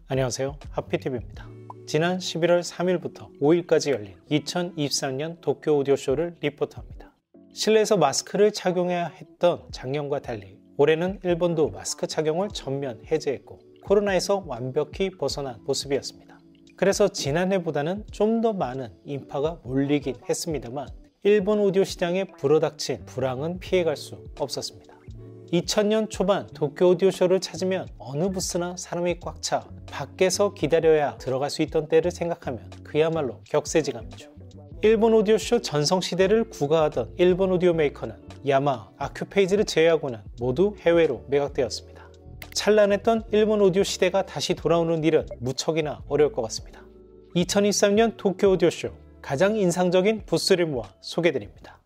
안녕하세요, 하피TV입니다. 지난 11월 3일부터 5일까지 열린 2023년 도쿄 오디오쇼를 리포트합니다. 실내에서 마스크를 착용해야 했던 작년과 달리 올해는 일본도 마스크 착용을 전면 해제했고 코로나에서 완벽히 벗어난 모습이었습니다. 그래서 지난해보다는 좀 더 많은 인파가 몰리긴 했습니다만 일본 오디오 시장에 불어닥친 불황은 피해갈 수 없었습니다. 2000년 초반 도쿄 오디오쇼를 찾으면 어느 부스나 사람이 꽉 차 밖에서 기다려야 들어갈 수 있던 때를 생각하면 그야말로 격세지감이죠. 일본 오디오쇼 전성시대를 구가하던 일본 오디오 메이커는 야마, 아큐페이지를 제외하고는 모두 해외로 매각되었습니다. 찬란했던 일본 오디오 시대가 다시 돌아오는 일은 무척이나 어려울 것 같습니다. 2023년 도쿄 오디오쇼 가장 인상적인 부스를 모아 소개드립니다.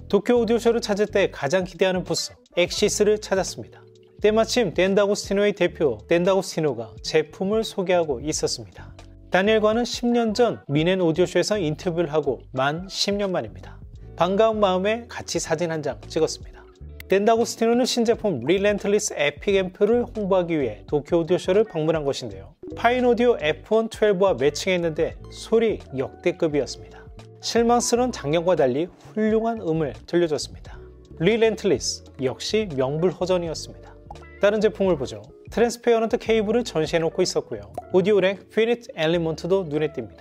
도쿄 오디오쇼를 찾을 때 가장 기대하는 부스, 엑시스를 찾았습니다. 때마침 댄다고스티노의 대표 댄다고스티노가 제품을 소개하고 있었습니다. 다니엘과는 10년 전 미넨 오디오쇼에서 인터뷰를 하고 만 10년 만입니다. 반가운 마음에 같이 사진 한 장 찍었습니다. 댄다고스티노는 신제품 릴렌틀리스 에픽 앰프를 홍보하기 위해 도쿄 오디오쇼를 방문한 것인데요. 파인 오디오 F112와 매칭했는데 소리 역대급이었습니다. 실망스러운 작년과 달리 훌륭한 음을 들려줬습니다. 릴렌틀리스 역시 명불허전이었습니다. 다른 제품을 보죠. 트랜스페어런트 케이블을 전시해놓고 있었고요. 오디오렉 피닛 엘리먼트도 눈에 띕니다.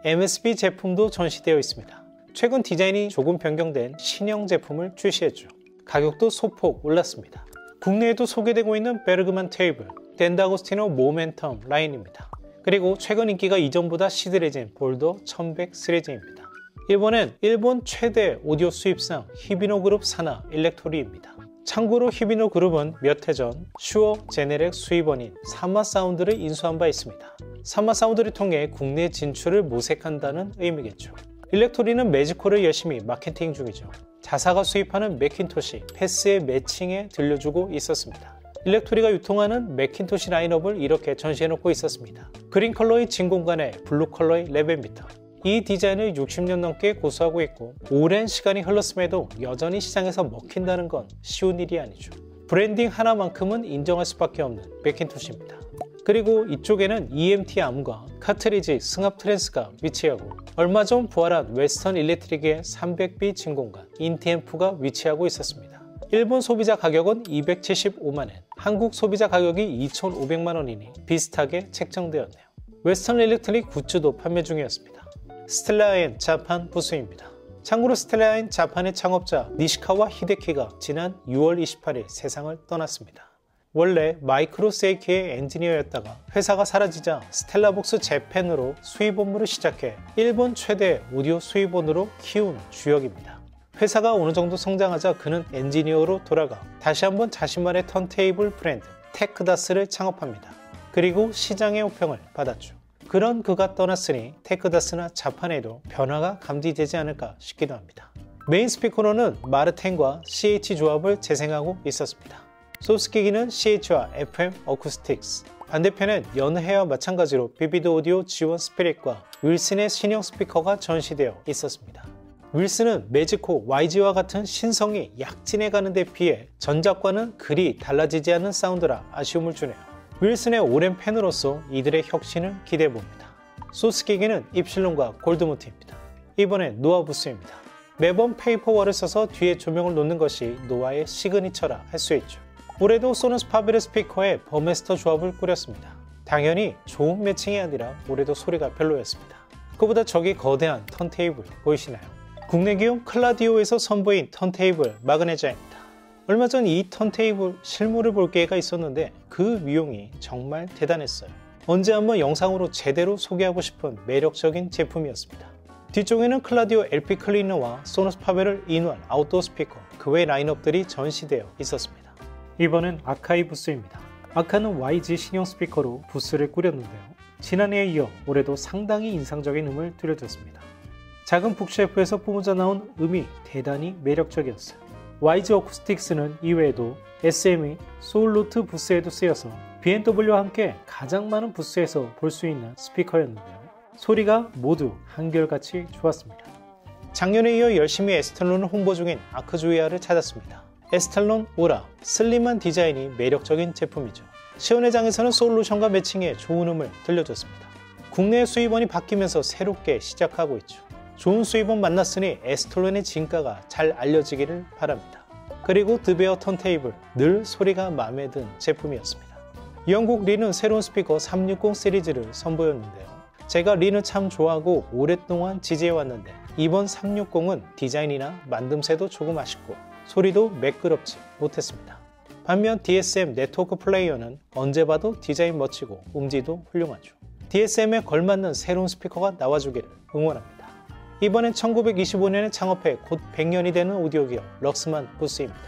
MSB 제품도 전시되어 있습니다. 최근 디자인이 조금 변경된 신형 제품을 출시했죠. 가격도 소폭 올랐습니다. 국내에도 소개되고 있는 베르그만 테이블, 댄다고스티노 모멘텀 라인입니다. 그리고 최근 인기가 이전보다 시들해진 볼더 1100 시리즈입니다. 일본은 일본 최대 오디오 수입상 히비노 그룹 산하 일렉토리입니다. 참고로 히비노 그룹은 몇 해 전 슈어 제네렉 수입원인 사마사운드를 인수한 바 있습니다. 사마사운드를 통해 국내 진출을 모색한다는 의미겠죠. 일렉토리는 매지코를 열심히 마케팅 중이죠. 자사가 수입하는 맥킨토시 패스의 매칭에 들려주고 있었습니다. 일렉토리가 유통하는 맥킨토시 라인업을 이렇게 전시해놓고 있었습니다. 그린 컬러의 진 공간에 블루 컬러의 레벨미터. 이 디자인을 60년 넘게 고수하고 있고 오랜 시간이 흘렀음에도 여전히 시장에서 먹힌다는 건 쉬운 일이 아니죠. 브랜딩 하나만큼은 인정할 수밖에 없는 맥킨토시입니다. 그리고 이쪽에는 EMT 암과 카트리지 승합 트랜스가 위치하고 얼마 전 부활한 웨스턴 일렉트릭의 300B 진공관 인티앰프가 위치하고 있었습니다. 일본 소비자 가격은 275만엔, 한국 소비자 가격이 2,500만원이니 비슷하게 책정되었네요. 웨스턴 일렉트릭 굿즈도 판매 중이었습니다. 스텔라엔 자판 부스입니다. 참고로 스텔라엔 자판의 창업자 니시카와 히데키가 지난 6월 28일 세상을 떠났습니다. 원래 마이크로 세이키의 엔지니어였다가 회사가 사라지자 스텔라복스 재팬으로 수입 업무를 시작해 일본 최대 오디오 수입원으로 키운 주역입니다. 회사가 어느 정도 성장하자 그는 엔지니어로 돌아가 다시 한번 자신만의 턴테이블 브랜드 테크다스를 창업합니다. 그리고 시장의 호평을 받았죠. 그런 그가 떠났으니 테크다스나 자판에도 변화가 감지되지 않을까 싶기도 합니다. 메인 스피커로는 마르텐과 CH 조합을 재생하고 있었습니다. 소스 기기는 CH와 FM 어쿠스틱스, 반대편엔 연해와 마찬가지로 비비드 오디오 지원 스피릿과 윌슨의 신형 스피커가 전시되어 있었습니다. 윌슨은 매지코 YG와 같은 신성이 약진해가는 데 비해 전작과는 그리 달라지지 않는 사운드라 아쉬움을 주네요. 윌슨의 오랜 팬으로서 이들의 혁신을 기대해봅니다. 소스 기기는 입실론과 골드모트입니다. 이번엔 노아 부스입니다. 매번 페이퍼월을 써서 뒤에 조명을 놓는 것이 노아의 시그니처라 할 수 있죠. 올해도 소너스 파베르 스피커에 버메스터 조합을 꾸렸습니다. 당연히 좋은 매칭이 아니라 올해도 소리가 별로였습니다. 그보다 저기 거대한 턴테이블 보이시나요? 국내 기업 클라디오에서 선보인 턴테이블 마그네자입니다. 얼마 전 이 턴테이블 실물을 볼 기회가 있었는데 그 위용이 정말 대단했어요. 언제 한번 영상으로 제대로 소개하고 싶은 매력적인 제품이었습니다. 뒤쪽에는 클라디오 LP 클리너와 소너스 파베르 인원 아웃도어 스피커, 그 외 라인업들이 전시되어 있었습니다. 이번엔 아카이 부스입니다. 아카는 YG 신형 스피커로 부스를 꾸렸는데요. 지난해에 이어 올해도 상당히 인상적인 음을 들려줬습니다. 작은 북셰프에서 뿜어져 나온 음이 대단히 매력적이었어요. YG 어쿠스틱스는 이외에도 SME, 소울노트 부스에도 쓰여서 BMW와 함께 가장 많은 부스에서 볼 수 있는 스피커였는데요. 소리가 모두 한결같이 좋았습니다. 작년에 이어 열심히 에스텔론을 홍보 중인 아크조이아를 찾았습니다. 에스텔론 오라, 슬림한 디자인이 매력적인 제품이죠. 시연회장에서는 솔루션과 매칭해 좋은 음을 들려줬습니다. 국내 수입원이 바뀌면서 새롭게 시작하고 있죠. 좋은 수입원 만났으니 에스톨론의 진가가 잘 알려지기를 바랍니다. 그리고 드베어 턴테이블, 늘 소리가 마음에 든 제품이었습니다. 영국 리는 새로운 스피커 360 시리즈를 선보였는데요. 제가 리는 참 좋아하고 오랫동안 지지해왔는데 이번 360은 디자인이나 만듦새도 조금 아쉽고 소리도 매끄럽지 못했습니다. 반면 DSM 네트워크 플레이어는 언제 봐도 디자인 멋지고 음질도 훌륭하죠. DSM에 걸맞는 새로운 스피커가 나와주기를 응원합니다. 이번엔 1925년에 창업해 곧 100년이 되는 오디오 기업 럭스만 부스입니다.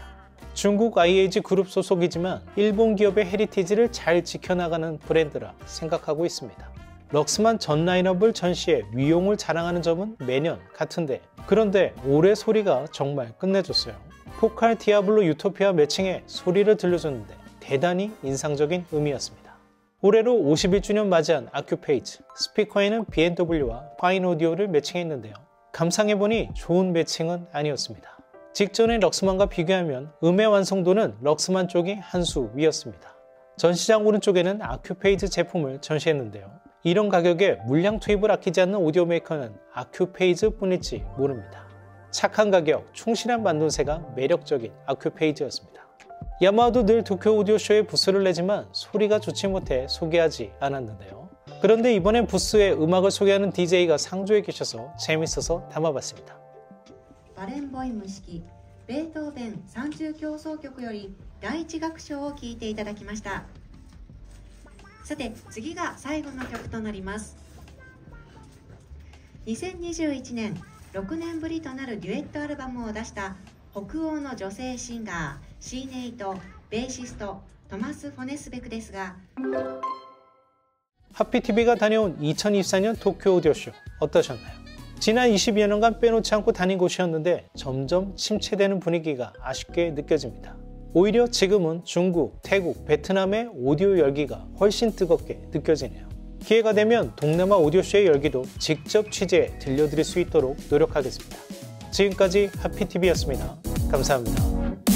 중국 IAG 그룹 소속이지만 일본 기업의 헤리티지를 잘 지켜나가는 브랜드라 생각하고 있습니다. 럭스만 전 라인업을 전시해 위용을 자랑하는 점은 매년 같은데, 그런데 올해 소리가 정말 끝내줬어요. 포칼 디아블로 유토피아 매칭해 소리를 들려줬는데 대단히 인상적인 의미였습니다. 올해로 51주년 맞이한 아큐페이지, 스피커에는 B&W와 파인 오디오를 매칭했는데요. 감상해보니 좋은 매칭은 아니었습니다. 직전의 럭스만과 비교하면 음의 완성도는 럭스만 쪽이 한 수 위였습니다. 전시장 오른쪽에는 아큐페이지 제품을 전시했는데요. 이런 가격에 물량 투입을 아끼지 않는 오디오 메이커는 아큐페이지 뿐일지 모릅니다. 착한 가격, 충실한 만듦새가 매력적인 아큐페이지였습니다. 야마하도 늘 도쿄 오디오쇼에 부스를 내지만 소리가 좋지 못해 소개하지 않았는데요. 그런데 이번엔 부스에 음악을 소개하는 DJ가 상주에 계셔서 재밌어서 담아봤습니다. バレンボイム式ベートーベン三重協奏曲より第一楽章を聴いていただきました。さて次が最後の曲となります。2021年6年ぶりとなるデュエットアルバムを出した北欧の女性シンガーシーネイとベーシストトマス・フォネスベクですが、 하피TV가 다녀온 2024년 도쿄 오디오쇼 어떠셨나요? 지난 20여 년간 빼놓지 않고 다닌 곳이었는데 점점 침체되는 분위기가 아쉽게 느껴집니다. 오히려 지금은 중국, 태국, 베트남의 오디오 열기가 훨씬 뜨겁게 느껴지네요. 기회가 되면 동남아 오디오쇼의 열기도 직접 취재해 들려드릴 수 있도록 노력하겠습니다. 지금까지 하피TV였습니다. 감사합니다.